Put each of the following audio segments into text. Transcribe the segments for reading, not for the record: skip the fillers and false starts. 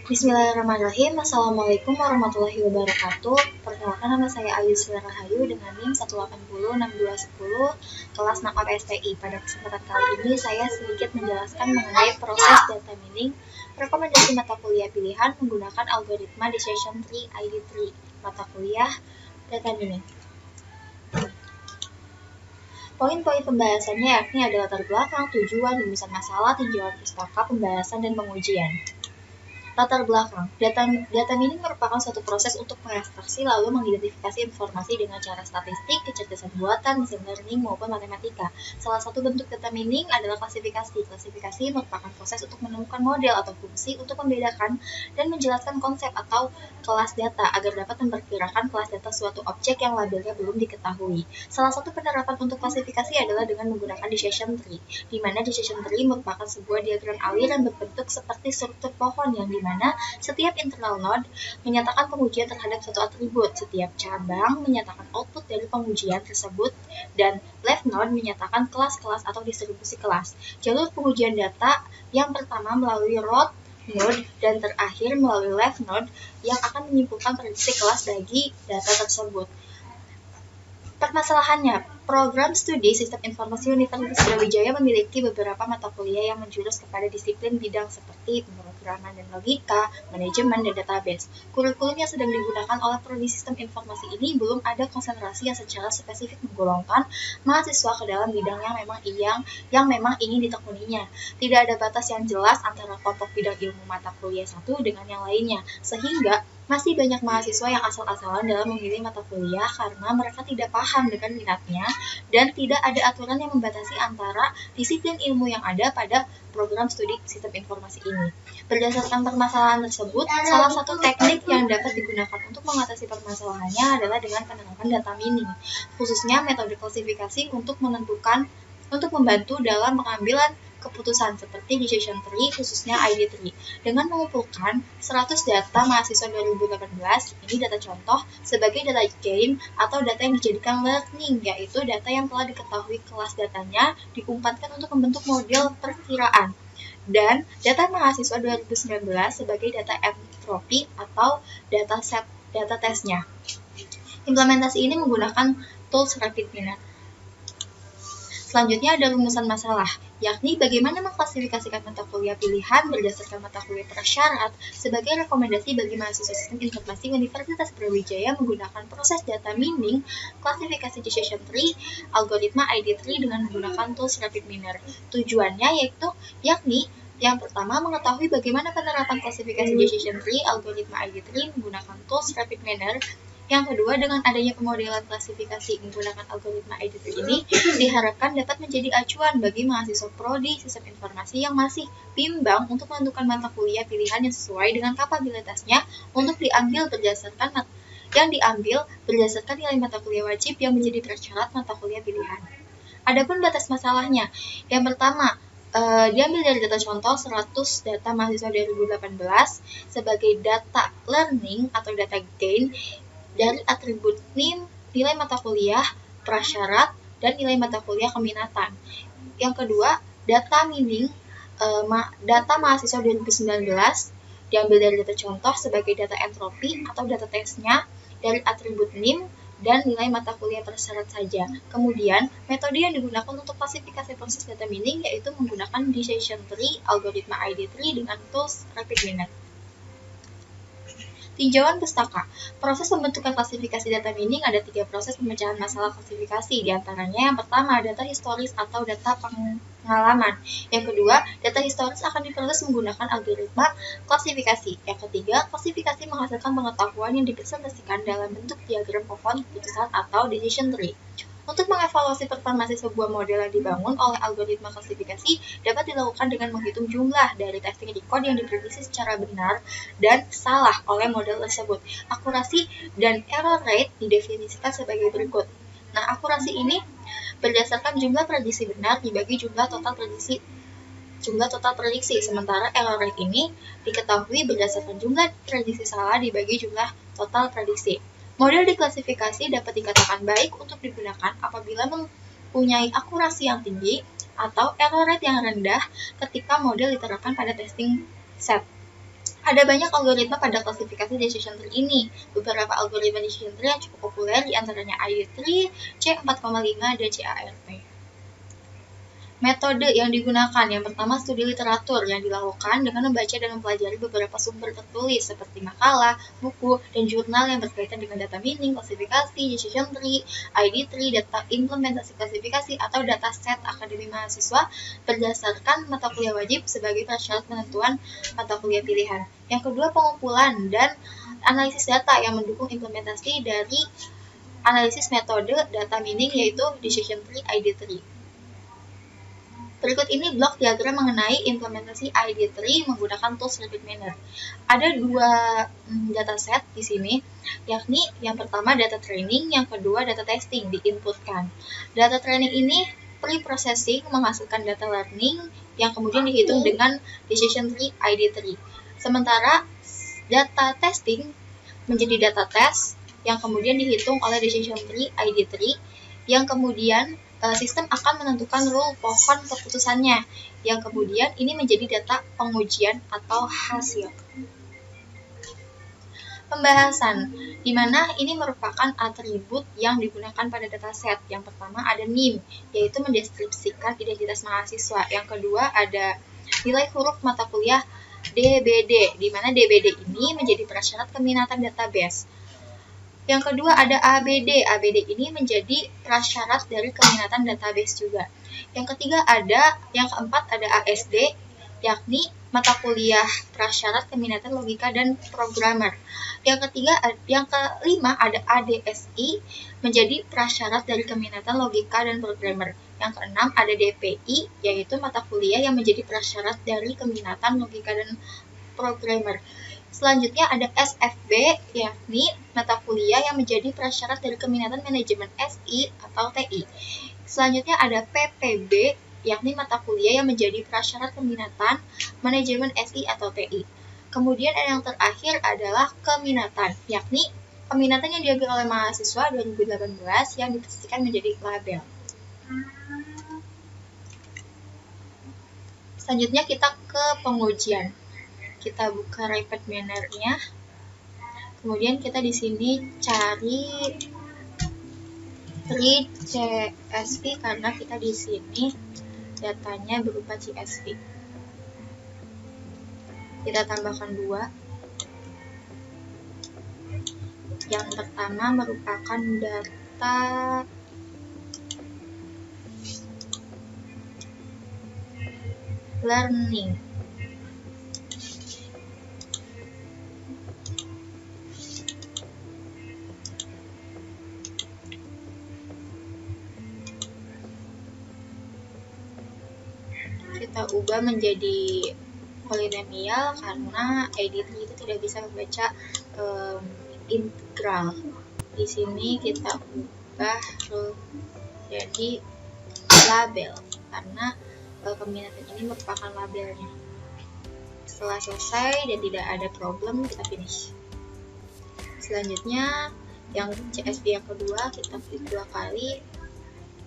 Bismillahirrahmanirrahim. Assalamualaikum warahmatullahi wabarakatuh. Perkenalkan, nama saya Ayu Sri Rahayu dengan NIM 1806210 kelas 6 STI. Pada kesempatan kali ini saya sedikit menjelaskan mengenai proses data mining, rekomendasi mata kuliah pilihan menggunakan algoritma Decision Tree ID3, mata kuliah data mining. Poin-poin pembahasannya yakni ada latar belakang, tujuan, rumusan masalah, tinjauan pustaka, pembahasan, dan pengujian. Latar belakang, data mining merupakan suatu proses untuk mengekstraksi lalu mengidentifikasi informasi dengan cara statistik, kecerdasan buatan, mesin learning, maupun matematika. Salah satu bentuk data mining adalah klasifikasi. Klasifikasi merupakan proses untuk menemukan model atau fungsi untuk membedakan dan menjelaskan konsep atau kelas data agar dapat memperkirakan kelas data suatu objek yang labelnya belum diketahui. Salah satu penerapan untuk klasifikasi adalah dengan menggunakan decision tree, di mana decision tree merupakan sebuah diagram aliran berbentuk seperti struktur pohon yang dimana setiap internal node menyatakan pengujian terhadap suatu atribut, setiap cabang menyatakan output dari pengujian tersebut, dan left node menyatakan kelas-kelas atau distribusi kelas. Jalur pengujian data yang pertama melalui root node dan terakhir melalui left node yang akan menyimpulkan prediksi kelas bagi data tersebut. Permasalahannya, program studi Sistem Informasi Universitas Brawijaya memiliki beberapa mata kuliah yang menjurus kepada disiplin bidang seperti pemrograman dan logika, manajemen, dan database. Kurikulum yang sedang digunakan oleh prodi Sistem Informasi ini belum ada konsentrasi yang secara spesifik menggolongkan mahasiswa ke dalam bidang yang memang ingin ditekuninya. Tidak ada batas yang jelas antara kelompok bidang ilmu mata kuliah satu dengan yang lainnya, sehingga masih banyak mahasiswa yang asal-asalan dalam memilih mata kuliah karena mereka tidak paham dengan minatnya dan tidak ada aturan yang membatasi antara disiplin ilmu yang ada pada program studi Sistem Informasi ini. Berdasarkan permasalahan tersebut, salah satu teknik yang dapat digunakan untuk mengatasi permasalahannya adalah dengan penerapan data mining, khususnya metode klasifikasi untuk membantu dalam pengambilan keputusan seperti decision tree, khususnya ID3. Dengan mengumpulkan 100 data mahasiswa 2018, ini data contoh, sebagai data gain atau data yang dijadikan learning, yaitu data yang telah diketahui kelas datanya diumpatkan untuk membentuk model perkiraan. Dan data mahasiswa 2019 sebagai data entropi atau data tesnya. Implementasi ini menggunakan tools RapidMiner. Selanjutnya ada rumusan masalah, yakni bagaimana mengklasifikasikan mata kuliah pilihan berdasarkan mata kuliah prasyarat sebagai rekomendasi bagi mahasiswa Sistem Informasi Universitas Brawijaya menggunakan proses data mining, klasifikasi decision tree, algoritma ID3 dengan menggunakan tools RapidMiner. Tujuannya yakni yang pertama, mengetahui bagaimana penerapan klasifikasi decision tree, algoritma ID3 menggunakan tools RapidMiner. Yang kedua, dengan adanya pemodelan klasifikasi menggunakan algoritma ID3 ini diharapkan dapat menjadi acuan bagi mahasiswa prodi Sistem Informasi yang masih bimbang untuk menentukan mata kuliah pilihan yang sesuai dengan kapabilitasnya untuk diambil berdasarkan nilai mata kuliah wajib yang menjadi prasyarat mata kuliah pilihan. Adapun batas masalahnya, yang pertama, diambil dari data contoh 100 data mahasiswa 2018 sebagai data learning atau data gain dari atribut NIM, nilai mata kuliah prasyarat, dan nilai mata kuliah keminatan. Yang kedua, data mining data mahasiswa 2019 diambil dari data contoh sebagai data entropi atau data tesnya dari atribut NIM dan nilai mata kuliah prasyarat saja. Kemudian, metode yang digunakan untuk klasifikasi proses data mining yaitu menggunakan decision tree, algoritma ID3 dengan tools RapidMiner. Tinjauan pustaka. Proses pembentukan klasifikasi data mining ada 3 proses pemecahan masalah klasifikasi. Di antaranya yang pertama, data historis atau data pengalaman. Yang kedua, data historis akan diproses menggunakan algoritma klasifikasi. Yang ketiga, klasifikasi menghasilkan pengetahuan yang dipresentasikan dalam bentuk diagram pohon keputusan atau decision tree. Untuk mengevaluasi performasi sebuah model yang dibangun oleh algoritma klasifikasi dapat dilakukan dengan menghitung jumlah dari testing record yang diprediksi secara benar dan salah oleh model tersebut. Akurasi dan error rate didefinisikan sebagai berikut. Nah, akurasi ini berdasarkan jumlah prediksi benar dibagi jumlah total prediksi, sementara error rate ini diketahui berdasarkan jumlah prediksi salah dibagi jumlah total prediksi. Model diklasifikasi dapat dikatakan baik untuk digunakan apabila mempunyai akurasi yang tinggi atau error rate yang rendah ketika model diterapkan pada testing set. Ada banyak algoritma pada klasifikasi decision tree ini. Beberapa algoritma decision tree yang cukup populer diantaranya ID3, C4,5, dan CART. Metode yang digunakan, yang pertama studi literatur yang dilakukan dengan membaca dan mempelajari beberapa sumber tertulis seperti makalah, buku, dan jurnal yang berkaitan dengan data mining, klasifikasi, decision tree, ID3, data implementasi klasifikasi, atau data set akademi mahasiswa berdasarkan mata kuliah wajib sebagai prasyarat penentuan mata kuliah pilihan. Yang kedua, pengumpulan dan analisis data yang mendukung implementasi dari analisis metode data mining yaitu decision tree ID3. Berikut ini blok diagram mengenai implementasi ID3 menggunakan tools Rapid Miner. Ada dua dataset di sini, yakni yang pertama data training, yang kedua data testing diinputkan. Data training ini pre-processing menghasilkan data learning yang kemudian dihitung dengan decision tree ID3. Sementara data testing menjadi data test yang kemudian dihitung oleh decision tree ID3 yang kemudian sistem akan menentukan rule pohon keputusannya, yang kemudian ini menjadi data pengujian atau hasil. Pembahasan, di mana ini merupakan atribut yang digunakan pada dataset. Yang pertama ada NIM, yaitu mendeskripsikan identitas mahasiswa. Yang kedua ada nilai huruf mata kuliah DBD, di mana DBD ini menjadi prasyarat keminatan database. Yang kedua ada ABD. ABD ini menjadi prasyarat dari keminatan database juga. Yang ketiga yang keempat ada ASD, yakni mata kuliah prasyarat keminatan logika dan programmer. Yang kelima ada ADSI, menjadi prasyarat dari keminatan logika dan programmer. Yang keenam ada DPI, yaitu mata kuliah yang menjadi prasyarat dari keminatan logika dan programmer. Selanjutnya ada SFB, yakni mata kuliah yang menjadi prasyarat dari keminatan manajemen SI atau TI. Selanjutnya ada PPB, yakni mata kuliah yang menjadi prasyarat keminatan manajemen SI atau TI. Kemudian yang terakhir adalah keminatan, yakni keminatan yang diambil oleh mahasiswa 2018 yang dipastikan menjadi label. Selanjutnya kita ke pengujian. Kita buka Rapid Miner-nya. Kemudian kita di sini cari read CSV karena kita di sini datanya berupa CSV. Kita tambahkan 2. Yang pertama merupakan data learning. Kita ubah menjadi polinomial karena ID3 itu tidak bisa membaca integral. Di sini kita ubah jadi label karena keminatan ini merupakan labelnya. Setelah selesai dan tidak ada problem, kita finish. Selanjutnya yang CSV yang kedua kita klik 2 kali,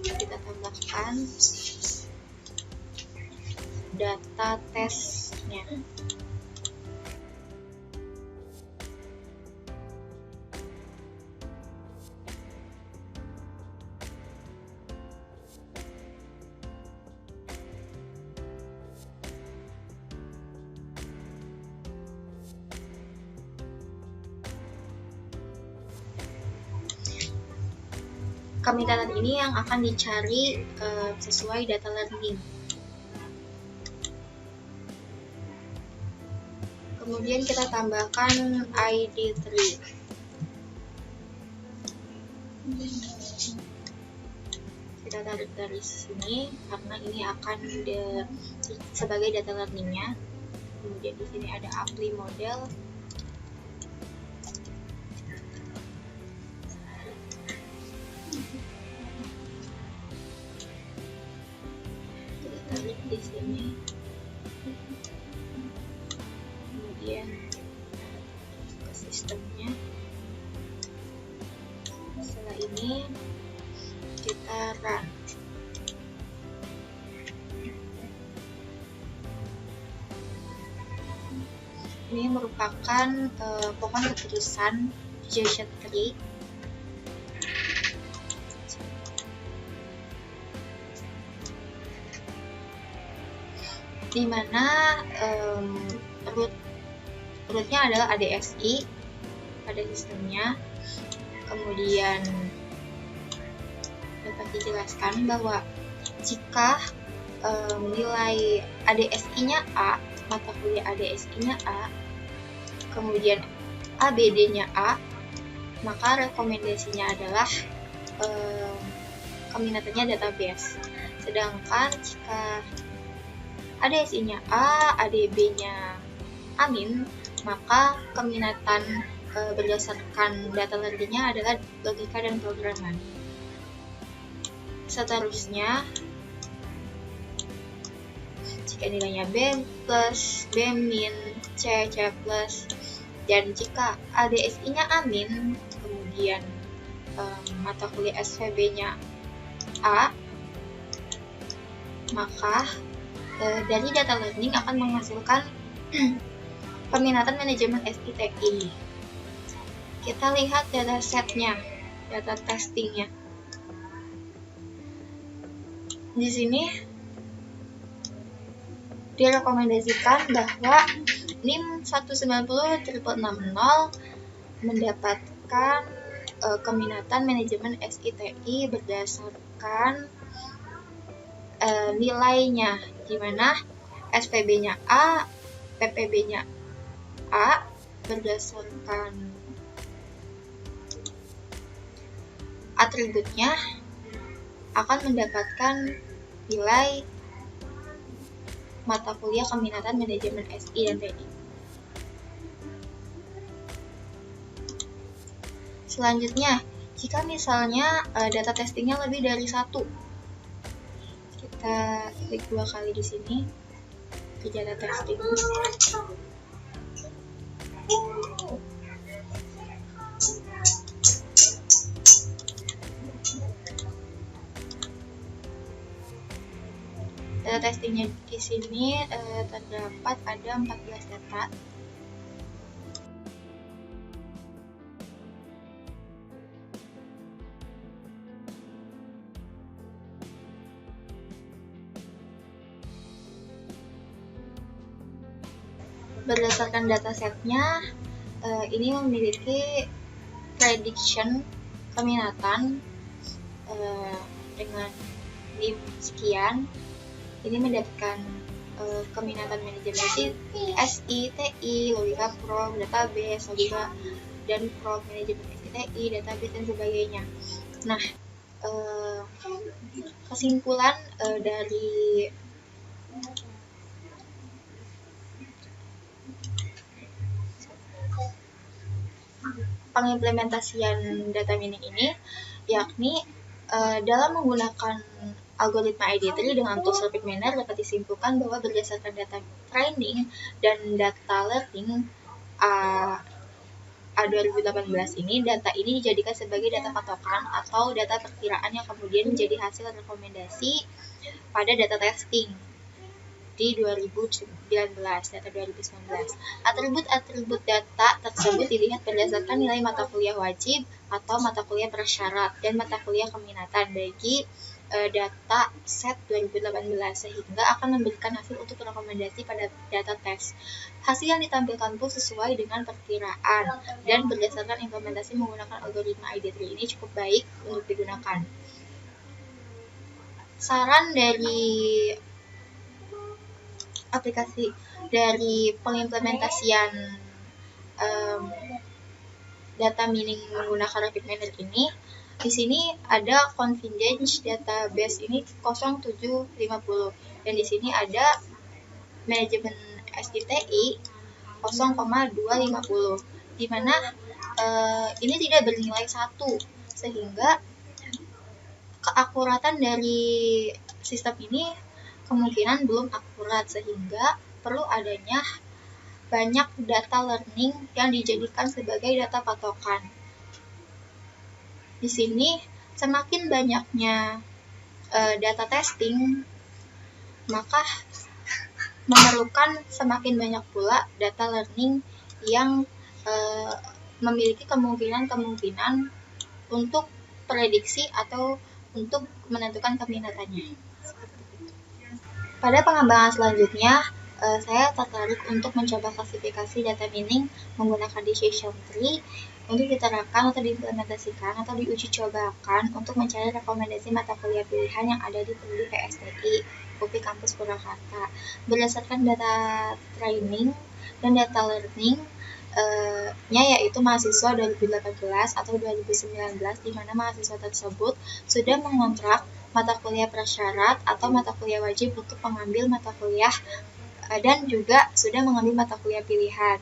kita tambahkan data tesnya. Keminatan ini yang akan dicari sesuai data learning. Kemudian kita tambahkan ID3. Kita tarik dari sini karena ini akan sebagai data learningnya. Kemudian di sini ada apply model. Kita tarik di sini. Kemudian ke sistemnya. Setelah ini kita run. Ini ini merupakan pohon keputusan Joshua Tree. Di mana rootnya adalah ADSI pada sistemnya. Kemudian dapat dijelaskan bahwa jika nilai ADSI-nya A, mata kuliah ADSI-nya A, kemudian ABD-nya A, maka rekomendasinya adalah keminatannya database. Sedangkan jika ADSI-nya A, ADB-nya amin, maka keminatan berdasarkan data learning-nya adalah logika dan programan. Seterusnya, jika nilainya B+, B-, C+, dan jika ADSI-nya amin, kemudian mata kuliah SVB-nya A, maka dari data learning akan menghasilkan peminatan manajemen SITI. Kita lihat data setnya, data testingnya. Di sini direkomendasikan bahwa NIM 190-660 mendapatkan keminatan manajemen SITI berdasarkan nilainya, di mana SPB-nya A, PPB-nya A berdasarkan atributnya akan mendapatkan nilai mata kuliah keminatan manajemen SI dan TI. Selanjutnya, jika misalnya data testingnya lebih dari 1, kita klik 2 kali di sini ke data testing. Data testingnya di sini terdapat ada 14 data. Berdasarkan datasetnya, ini memiliki prediction keminatan dengan NIM sekian. Ini mendapatkan keminatan manajemen SI, TI, logika pro, database, logika dan pro, manajemen SI, database dan sebagainya. Nah, kesimpulan dari pengimplementasian data mining ini, yakni dalam menggunakan algoritma ID3 dengan tools Rapid Miner dapat disimpulkan bahwa berdasarkan data training dan data learning A2018 ini, data ini dijadikan sebagai data patokan atau data perkiraan yang kemudian menjadi hasil rekomendasi pada data testing di 2019, data 2019. Atribut-atribut data tersebut dilihat berdasarkan nilai mata kuliah wajib atau mata kuliah prasyarat dan mata kuliah keminatan bagi data set 2018, sehingga akan memberikan hasil untuk rekomendasi pada data tes. Hasil yang ditampilkan pun sesuai dengan perkiraan dan berdasarkan implementasi menggunakan algoritma ID3 ini cukup baik untuk digunakan. Saran dari aplikasi dari pengimplementasian data mining menggunakan Rapid Miner ini, di sini ada Confidence database ini 0750 dan di sini ada manajemen SITI 0,250, di mana ini tidak bernilai 1, sehingga keakuratan dari sistem ini kemungkinan belum akurat, sehingga perlu adanya banyak data learning yang dijadikan sebagai data patokan. Di sini semakin banyaknya data testing, maka memerlukan semakin banyak pula data learning yang memiliki kemungkinan untuk prediksi atau untuk menentukan keminatannya. Pada pengembangan selanjutnya, saya tertarik untuk mencoba klasifikasi data mining menggunakan decision tree untuk diterapkan atau diimplementasikan atau diuji cobakan untuk mencari rekomendasi mata kuliah pilihan yang ada di Prodi PSDI, UPI Kampus Purwakarta. Berdasarkan data training dan data learning, yaitu mahasiswa 2018 atau 2019, di mana mahasiswa tersebut sudah mengontrak mata kuliah prasyarat atau mata kuliah wajib untuk mengambil mata kuliah dan juga sudah mengambil mata kuliah pilihan.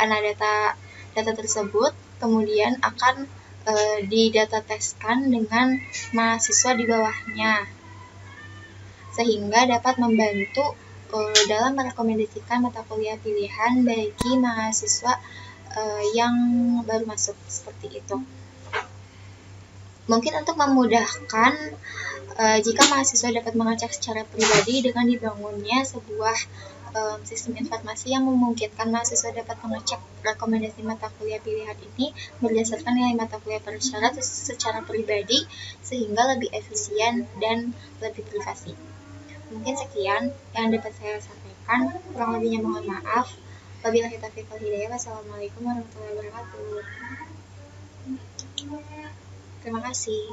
Nah, data tersebut kemudian akan didata teskan dengan mahasiswa di bawahnya, sehingga dapat membantu dalam merekomendasikan mata kuliah pilihan bagi mahasiswa yang baru masuk, seperti itu. Mungkin untuk memudahkan, jika mahasiswa dapat mengecek secara pribadi dengan dibangunnya sebuah sistem informasi yang memungkinkan mahasiswa dapat mengecek rekomendasi mata kuliah pilihan ini berdasarkan nilai mata kuliah prasyarat secara pribadi, sehingga lebih efisien dan lebih privasi. Mungkin sekian yang dapat saya sampaikan, kurang lebihnya mohon maaf. Wabillahi taufiq wal hidayah. Wassalamualaikum warahmatullahi wabarakatuh. Terima kasih.